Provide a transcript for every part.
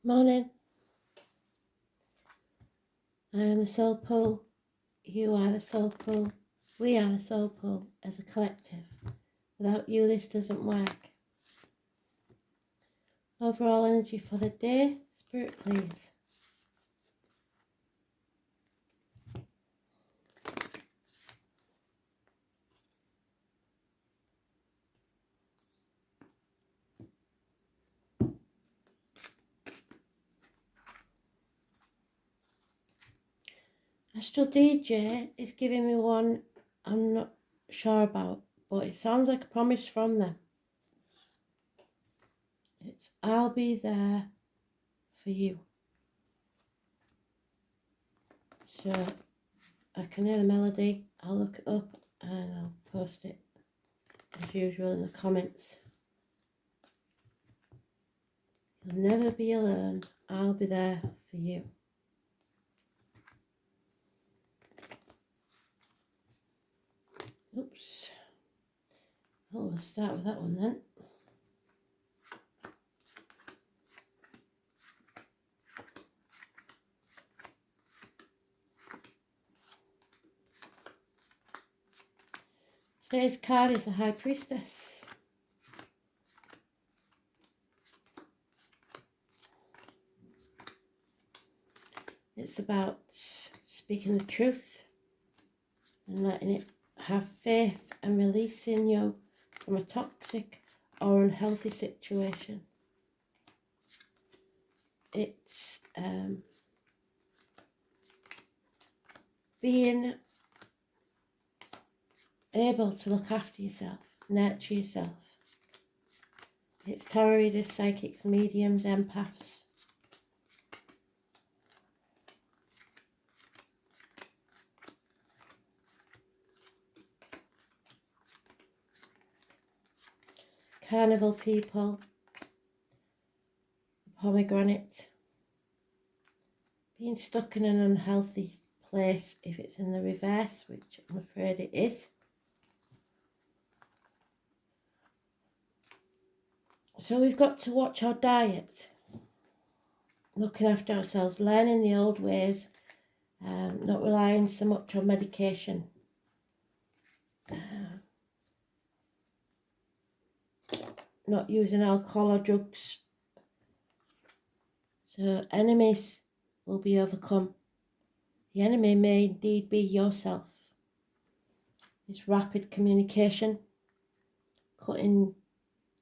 Morning. I am the soul pool. You are the soul pool. We are the soul pool as a collective. Without you, this doesn't work. Overall energy for the day. Spirit, please. Astral DJ is giving me one I'm not sure about, but it sounds like a promise from them. It's I'll be there for you. So I can hear the melody. I'll look it up and I'll post it as usual in the comments. You'll never be alone. I'll be there for you. Oops. Oh, we'll start with that one then. Today's card is the High Priestess. It's about speaking the truth and letting it have faith and releasing you from a toxic or unhealthy situation. It's being able to look after yourself, nurture yourself. It's tarot readers, psychics, mediums, empaths. Carnival people, pomegranate, being stuck in an unhealthy place if it's in the reverse, which I'm afraid it is. So we've got to watch our diet, looking after ourselves, learning the old ways, not relying so much on medication. Not using alcohol or drugs. So enemies will be overcome. The enemy may indeed be yourself. It's rapid communication, cutting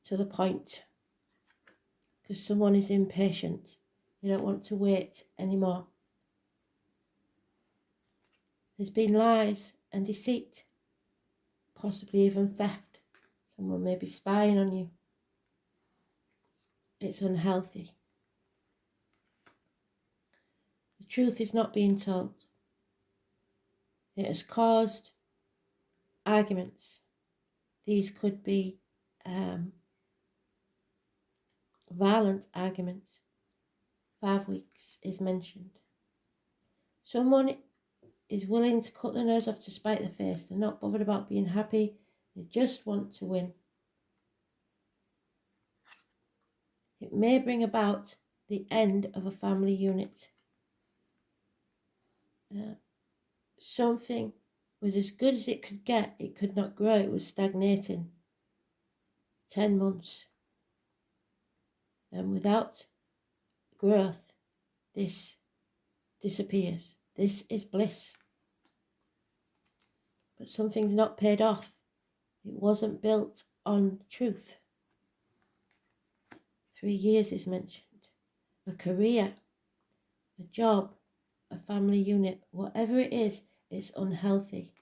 to the point, because someone is impatient. They don't want to wait anymore. There's been lies and deceit, possibly even theft. Someone may be spying on you. It's unhealthy. The truth is not being told. It has caused arguments. These could be violent arguments. 5 weeks is mentioned. Someone is willing to cut their nose off to spite their face. They're not bothered about being happy. They just want to win. It may bring about the end of a family unit. Something was as good as it could get. It could not grow. It was stagnating. 10 months. And without growth, this disappears. This is bliss. But something's not paid off. It wasn't built on truth. 3 years is mentioned. A career, a job, a family unit, whatever it is, it's unhealthy.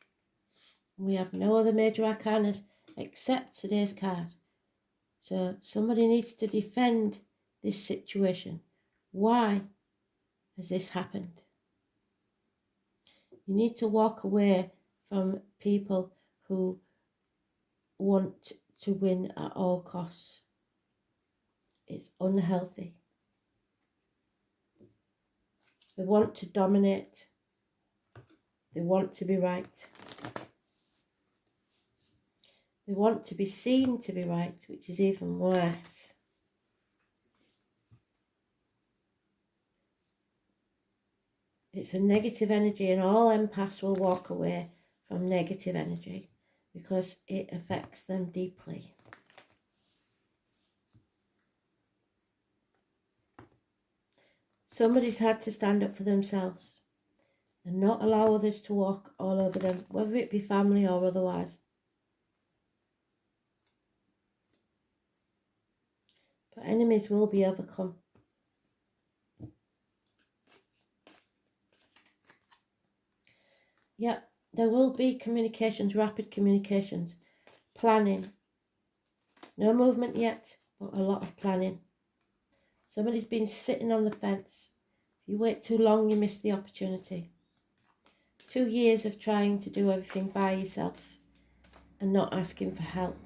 We have no other major arcanas except today's card. So somebody needs to defend this situation. Why has this happened? You need to walk away from people who want to win at all costs. It's unhealthy. They want to dominate. They want to be right. They want to be seen to be right, which is even worse. It's a negative energy, and all empaths will walk away from negative energy because it affects them deeply. Somebody's had to stand up for themselves and not allow others to walk all over them, whether it be family or otherwise. But enemies will be overcome. Yeah, there will be communications, rapid communications, planning. No movement yet, but a lot of planning. Somebody's been sitting on the fence. If you wait too long, you miss the opportunity. 2 years of trying to do everything by yourself and not asking for help.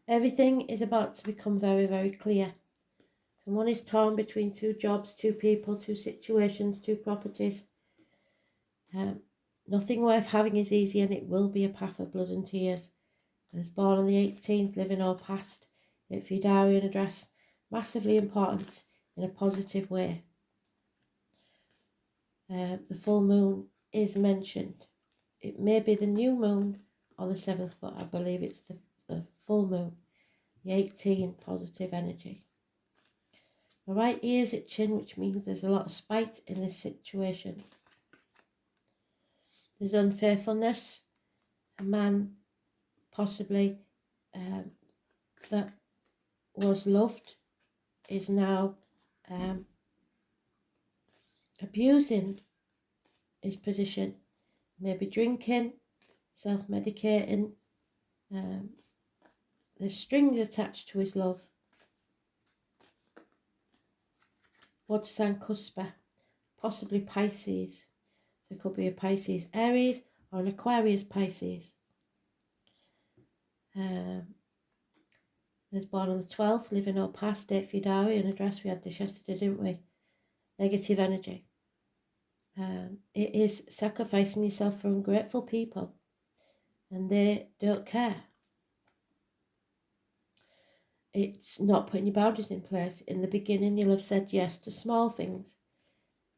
Everything is about to become very, very clear. Someone is torn between 2 jobs, 2 people, 2 situations, 2 properties. Nothing worth having is easy, and it will be a path of blood and tears. As born on the 18th, living or past, if your diary and address, massively important in a positive way. The full moon is mentioned. It may be the new moon on the 7th, but I believe it's the full moon. The 18, positive energy. The right ear's itching, which means there's a lot of spite in this situation. There's unfaithfulness. A man possibly that was loved is now abusing his position, maybe drinking, self-medicating. There's strings attached to his love. Bodhisattva, possibly Pisces. There could be a Pisces Aries or an Aquarius Pisces. Was born on the 12th, living or past, date for your diary and address. We had this yesterday, didn't we? Negative energy. It is sacrificing yourself for ungrateful people, and they don't care. It's not putting your boundaries in place. In the beginning, you'll have said yes to small things,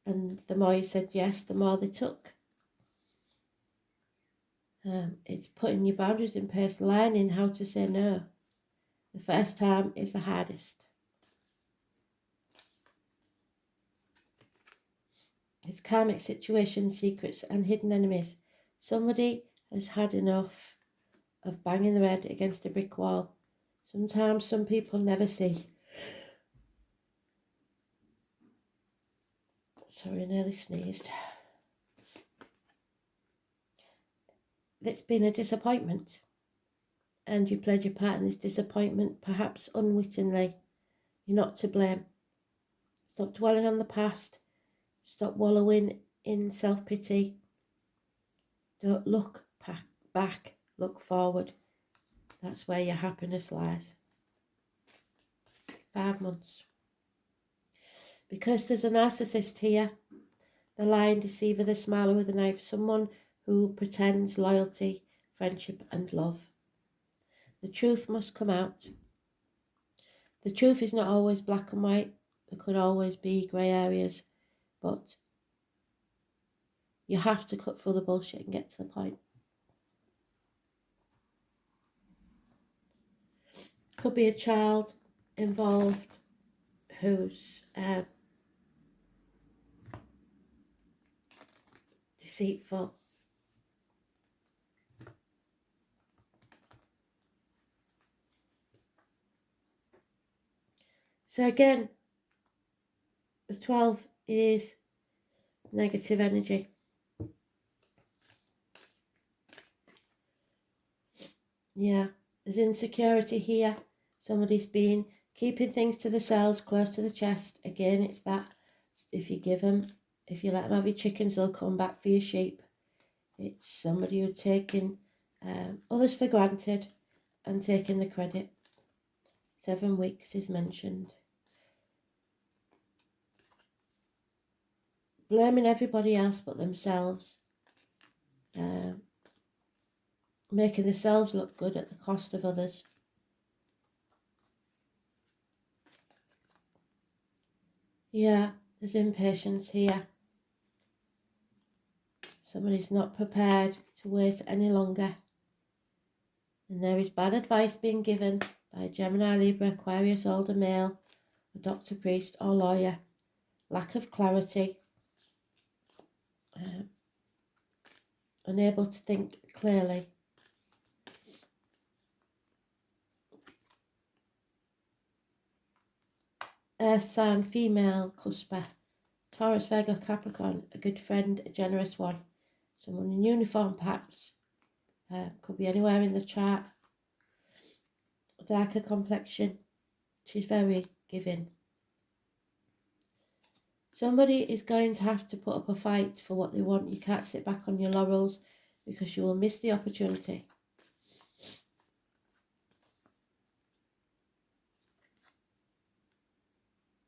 and the more you said yes, the more they took. It's putting your boundaries in place, learning how to say no. The first time is the hardest. It's karmic situations, secrets and hidden enemies. Somebody has had enough of banging their head against a brick wall. Sometimes some people never see. Sorry, I nearly sneezed. It's been a disappointment, and you played your part in this disappointment, perhaps unwittingly. You're not to blame. Stop dwelling on the past. Stop wallowing in self-pity. Don't look back, look forward. That's where your happiness lies. 5 months. Because there's a narcissist here, the lying deceiver, the smiler with a knife, someone who pretends loyalty, friendship and love. The truth must come out. The truth is not always black and white. There could always be grey areas, but you have to cut through the bullshit and get to the point. Could be a child involved who's deceitful. So again, the 12 is negative energy. Yeah, there's insecurity here. Somebody's been keeping things to themselves, close to the chest. Again, it's that if you let them have your chickens, they'll come back for your sheep. It's somebody who's taking others for granted and taking the credit. 7 weeks is mentioned. Blaming everybody else but themselves. Making themselves look good at the cost of others. Yeah, there's impatience here. Somebody's not prepared to wait any longer. And there is bad advice being given by Gemini, Libra, Aquarius, older male, a doctor, priest or lawyer. Lack of clarity. Unable to think clearly. Earth sign, female, cusper. Taurus, Virgo, Capricorn, a good friend, a generous one. Someone in uniform perhaps. Could be anywhere in the chart. Darker complexion. She's very giving. Somebody is going to have to put up a fight for what they want. You can't sit back on your laurels because you will miss the opportunity.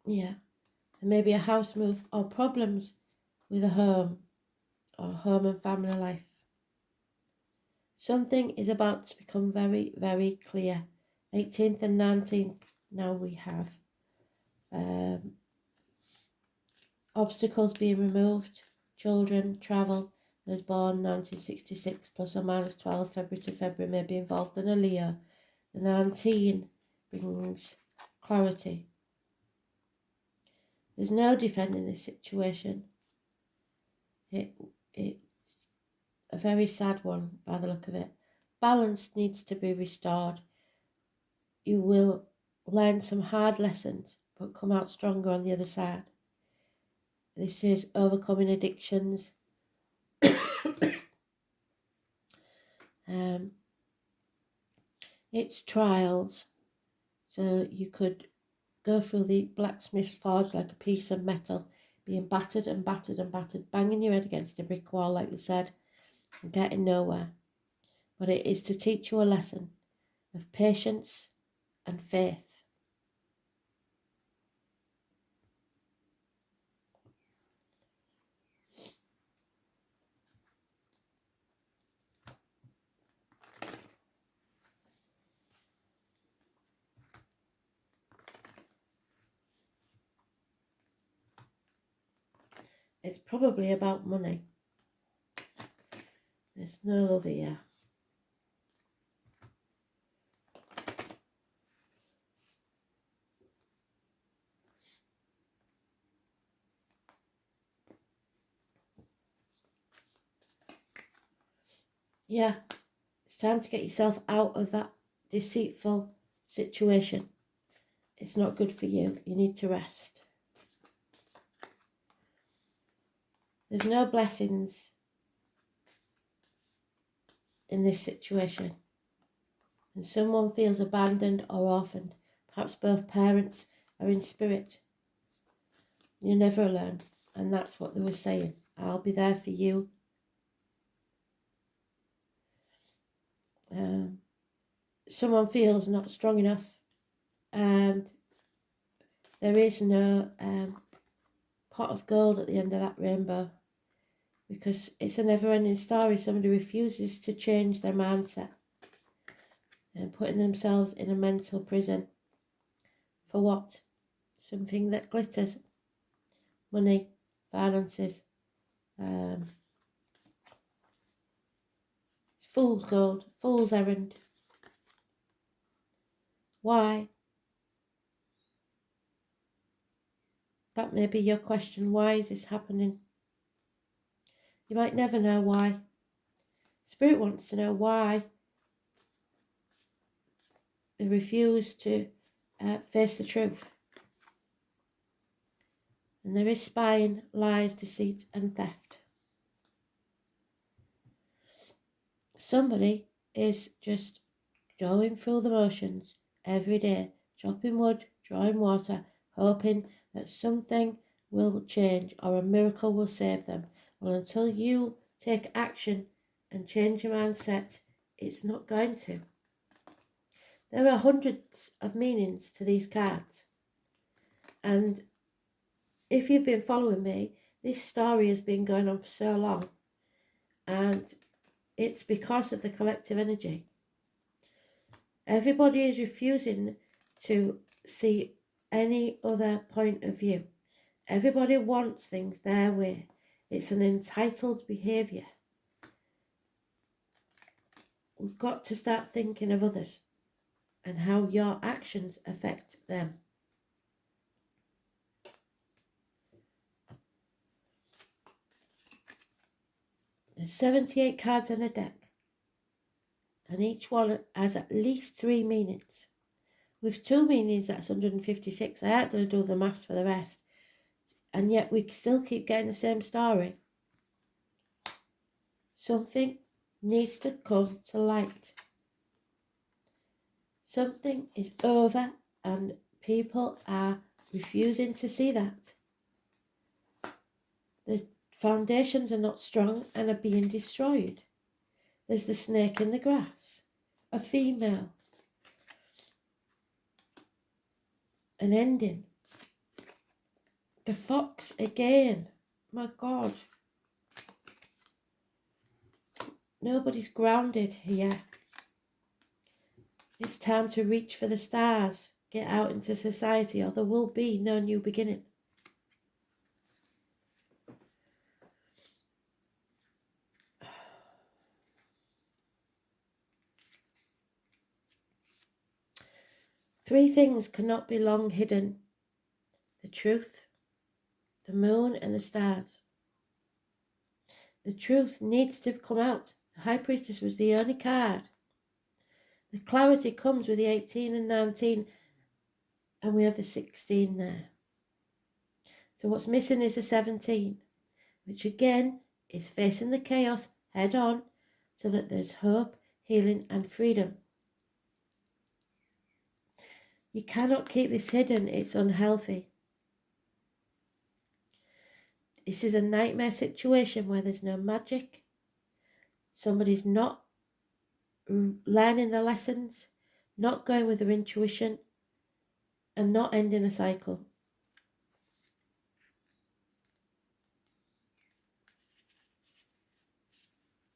Yeah. There may be a house move or problems with a home or home and family life. Something is about to become very, very clear. 18th and 19th, now we have obstacles being removed, children, travel. Was born 1966, plus or minus 12, February to February, may be involved in a Leo. The 19 brings clarity. There's no defending this situation. It's a very sad one by the look of it. Balance needs to be restored. You will learn some hard lessons, but come out stronger on the other side. This is overcoming addictions. It's trials. So you could go through the blacksmith's forge like a piece of metal, being battered and battered and battered, banging your head against a brick wall, like they said, and getting nowhere. But it is to teach you a lesson of patience and faith. It's probably about money. There's no love here. Yeah, it's time to get yourself out of that deceitful situation. It's not good for you. You need to rest. There's no blessings in this situation. And someone feels abandoned or orphaned. Perhaps both parents are in spirit. You're never alone. And that's what they were saying. I'll be there for you. Someone feels not strong enough. And there is no pot of gold at the end of that rainbow. Because it's a never-ending story. Somebody refuses to change their mindset. And putting themselves in a mental prison. For what? Something that glitters. Money, finances. It's fool's gold, fool's errand. Why? That may be your question. Why is this happening? You might never know why. Spirit wants to know why they refuse to face the truth. And there is spying, lies, deceit and theft. Somebody is just going through the motions every day, chopping wood, drawing water, hoping that something will change or a miracle will save them. Well, until you take action and change your mindset, it's not going to. There are hundreds of meanings to these cards. And if you've been following me, this story has been going on for so long. And it's because of the collective energy. Everybody is refusing to see any other point of view. Everybody wants things their way. It's an entitled behaviour. We've got to start thinking of others and how your actions affect them. There's 78 cards in a deck, and each one has at least 3 meanings. With 2 meanings, that's 156. I ain't going to do the maths for the rest. And yet we still keep getting the same story. Something needs to come to light. Something is over and people are refusing to see that. The foundations are not strong and are being destroyed. There's the snake in the grass, a female, an ending. The fox again, my God. Nobody's grounded here. It's time to reach for the stars, get out into society, or there will be no new beginning. Three things cannot be long hidden: the truth, the moon, and the stars. The truth needs to come out. The High Priestess was the only card. The clarity comes with the 18 and 19, and we have the 16 there. So what's missing is the 17, which again is facing the chaos head on so that there's hope, healing, and freedom. You cannot keep this hidden, it's unhealthy. This is a nightmare situation where there's no magic. Somebody's not learning the lessons, not going with their intuition, and not ending a cycle.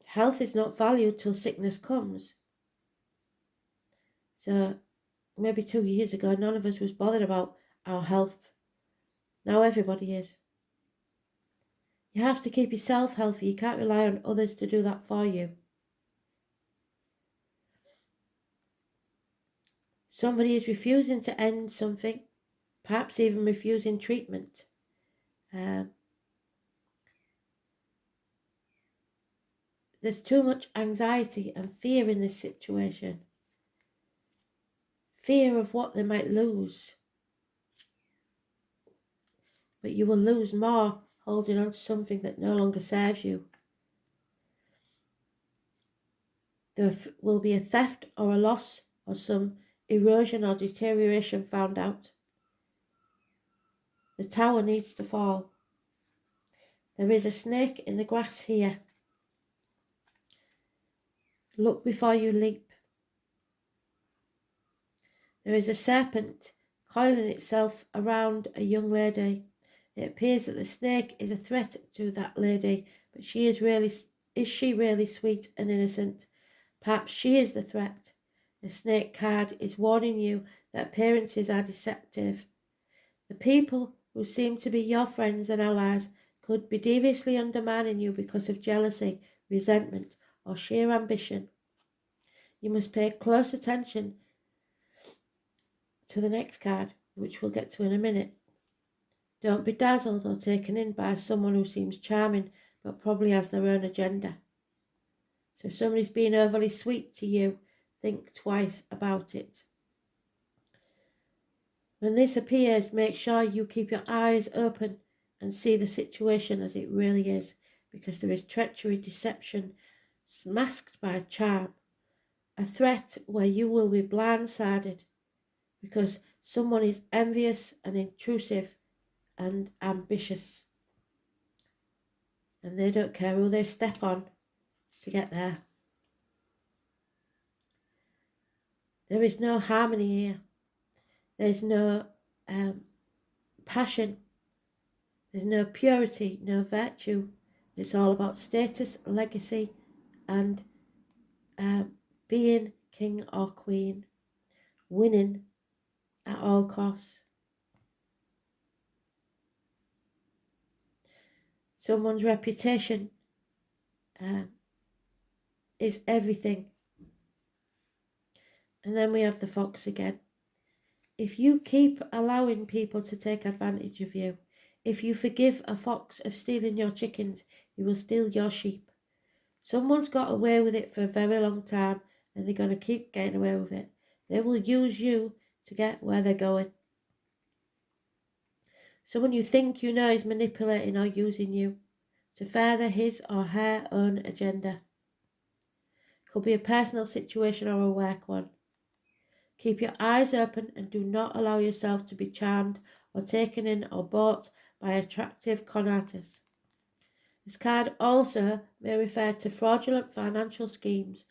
Health is not valued till sickness comes. So maybe 2 years ago, none of us was bothered about our health. Now everybody is. You have to keep yourself healthy. You can't rely on others to do that for you. Somebody is refusing to end something, perhaps even refusing treatment. There's too much anxiety and fear in this situation. Fear of what they might lose. But you will lose more holding on to something that no longer serves you. There will be a theft or a loss or some erosion or deterioration found out. The tower needs to fall. There is a snake in the grass here. Look before you leap. There is a serpent coiling itself around a young lady. It appears that the snake is a threat to that lady, but is she really sweet and innocent? Perhaps she is the threat. The snake card is warning you that appearances are deceptive. The people who seem to be your friends and allies could be deviously undermining you because of jealousy, resentment, or sheer ambition. You must pay close attention to the next card, which we'll get to in a minute. Don't be dazzled or taken in by someone who seems charming but probably has their own agenda. So if somebody's being overly sweet to you, think twice about it. When this appears, make sure you keep your eyes open and see the situation as it really is, because there is treachery, deception, masked by charm, a threat where you will be blindsided because someone is envious and intrusive and ambitious, and they don't care who they step on to get there. There is no harmony here. There's no passion. There's no purity, no virtue. It's all about status, legacy, and being king or queen, winning at all costs. Someone's reputation is everything. And then we have the fox again. If you keep allowing people to take advantage of you, if you forgive a fox of stealing your chickens, he will steal your sheep. Someone's got away with it for a very long time, and they're going to keep getting away with it. They will use you to get where they're going. Someone you think you know is manipulating or using you to further his or her own agenda. Could be a personal situation or a work one. Keep your eyes open and do not allow yourself to be charmed or taken in or bought by attractive con artists. This card also may refer to fraudulent financial schemes.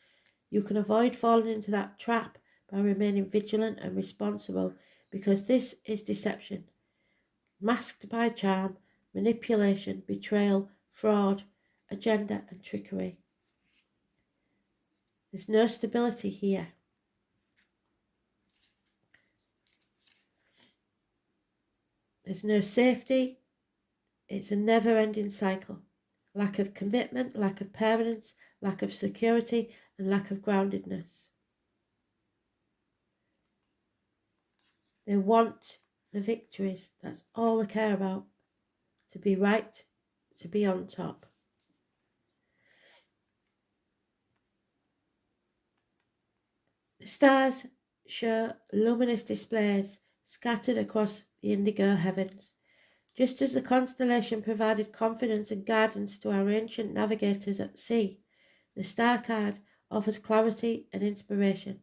You can avoid falling into that trap by remaining vigilant and responsible, because this is deception, masked by charm, manipulation, betrayal, fraud, agenda and trickery. There's no stability here. There's no safety. It's a never-ending cycle. Lack of commitment, lack of permanence, lack of security, and lack of groundedness. They want the victories. That's all they care about. To be right, to be on top. The stars show luminous displays scattered across the indigo heavens. Just as the constellation provided confidence and guidance to our ancient navigators at sea, the star card offers clarity and inspiration.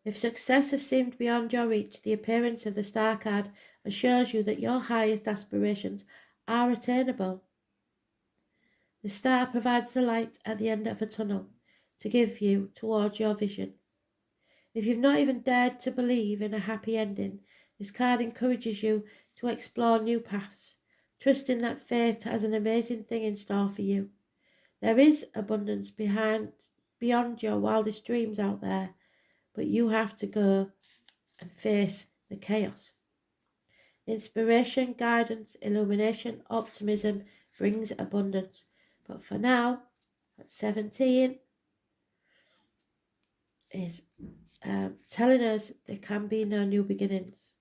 If success has seemed beyond your reach, the appearance of the star card assures you that your highest aspirations are attainable. The star provides the light at the end of a tunnel to give you towards your vision. If you've not even dared to believe in a happy ending, this card encourages you to explore new paths, trusting that fate has an amazing thing in store for you. There is abundance beyond your wildest dreams out there, but you have to go and face the chaos. Inspiration, guidance, illumination, optimism brings abundance. But for now, at 17, is telling us there can be no new beginnings.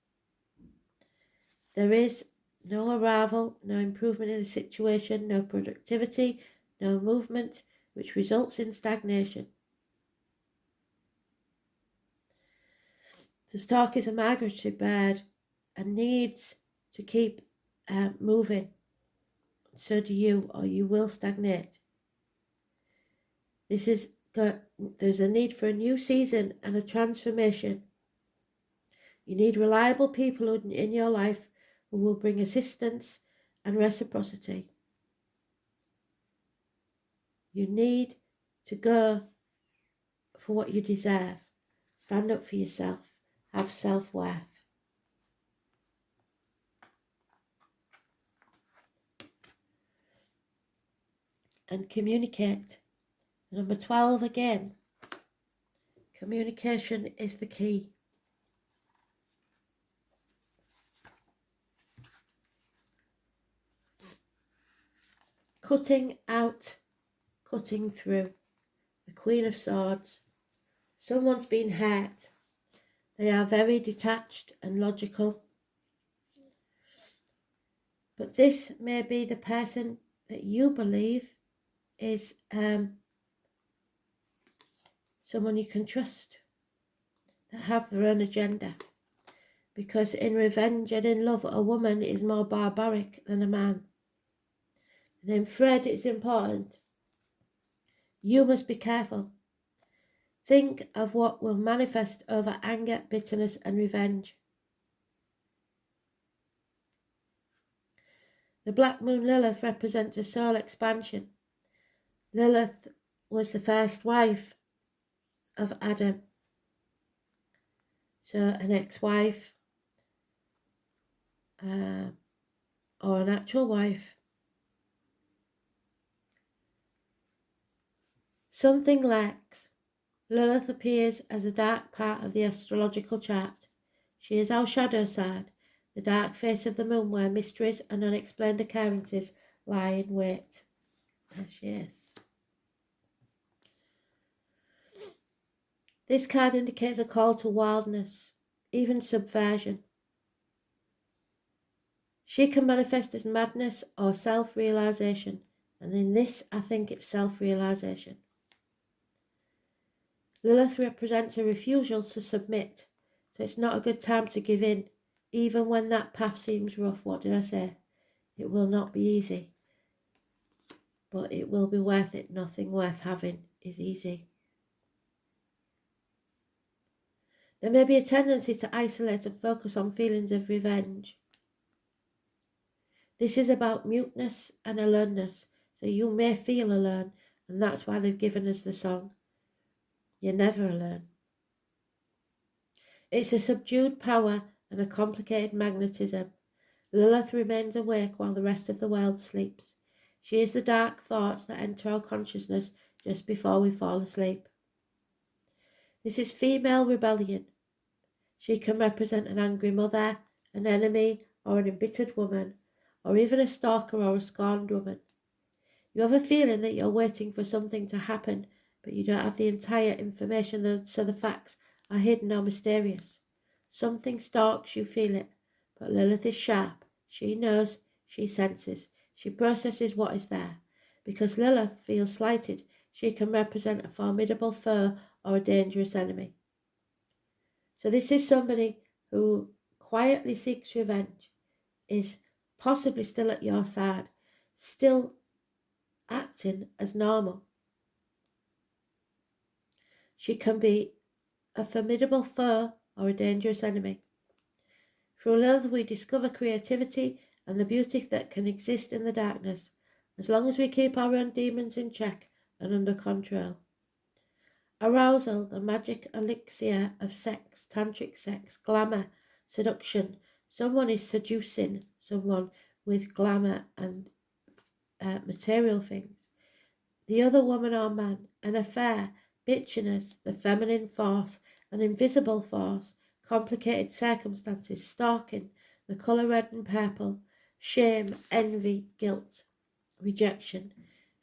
There is no arrival, no improvement in the situation, no productivity, no movement, which results in stagnation. The stork is a migratory bird and needs to keep moving. So do you, or you will stagnate. There's a need for a new season and a transformation. You need reliable people in your life who will bring assistance and reciprocity. You need to go for what you deserve. Stand up for yourself. Have self-worth. And communicate. Number 12 again. Communication is the key. Cutting out, cutting through. The Queen of Swords. Someone's been hurt. They are very detached and logical. But this may be the person that you believe is someone you can trust, that have their own agenda. Because in revenge and in love, a woman is more barbaric than a man. And in Fred, it's important. You must be careful. Think of what will manifest over anger, bitterness, and revenge. The Black Moon Lilith represents a soul expansion. Lilith was the first wife of Adam. So an ex-wife or an actual wife. Something lacks. Lilith appears as a dark part of the astrological chart. She is our shadow side, the dark face of the moon where mysteries and unexplained occurrences lie in wait. There she is. This card indicates a call to wildness, even subversion. She can manifest as madness or self-realization, and in this I think it's self-realization. Lilith represents a refusal to submit, so it's not a good time to give in, even when that path seems rough. What did I say? It will not be easy, but it will be worth it. Nothing worth having is easy. There may be a tendency to isolate and focus on feelings of revenge. This is about muteness and aloneness, so you may feel alone, and that's why they've given us the song. You're never alone. It's a subdued power and a complicated magnetism. Lilith remains awake while the rest of the world sleeps. She is the dark thoughts that enter our consciousness just before we fall asleep. This is female rebellion. She can represent an angry mother, an enemy, or an embittered woman, or even a stalker or a scorned woman. You have a feeling that you're waiting for something to happen, but you don't have the entire information, so the facts are hidden or mysterious. Something stalks, you feel it, but Lilith is sharp. She knows, she senses, she processes what is there. Because Lilith feels slighted, she can represent a formidable foe or a dangerous enemy. So this is somebody who quietly seeks revenge, is possibly still at your side, still acting as normal. She can be a formidable foe or a dangerous enemy. Through Lilith we discover creativity and the beauty that can exist in the darkness, as long as we keep our own demons in check and under control. Arousal, the magic elixir of sex, tantric sex, glamour, seduction. Someone is seducing someone with glamour and material things. The other woman or man, an affair, bitchiness, the feminine force, an invisible force, complicated circumstances, stalking, the colour red and purple, shame, envy, guilt, rejection,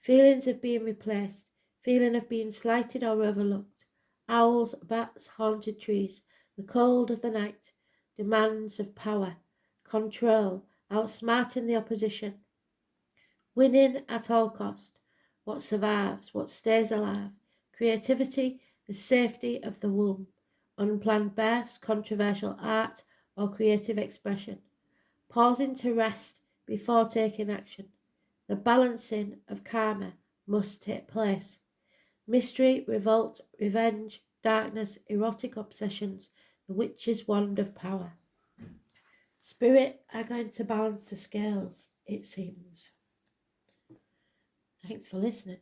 feelings of being replaced, feeling of being slighted or overlooked, owls, bats, haunted trees, the cold of the night, demands of power, control, outsmarting the opposition, winning at all cost, what survives, what stays alive, creativity, the safety of the womb, unplanned births, controversial art or creative expression, pausing to rest before taking action, the balancing of karma must take place, mystery, revolt, revenge, darkness, erotic obsessions, the witch's wand of power. Spirit are going to balance the scales, it seems. Thanks for listening.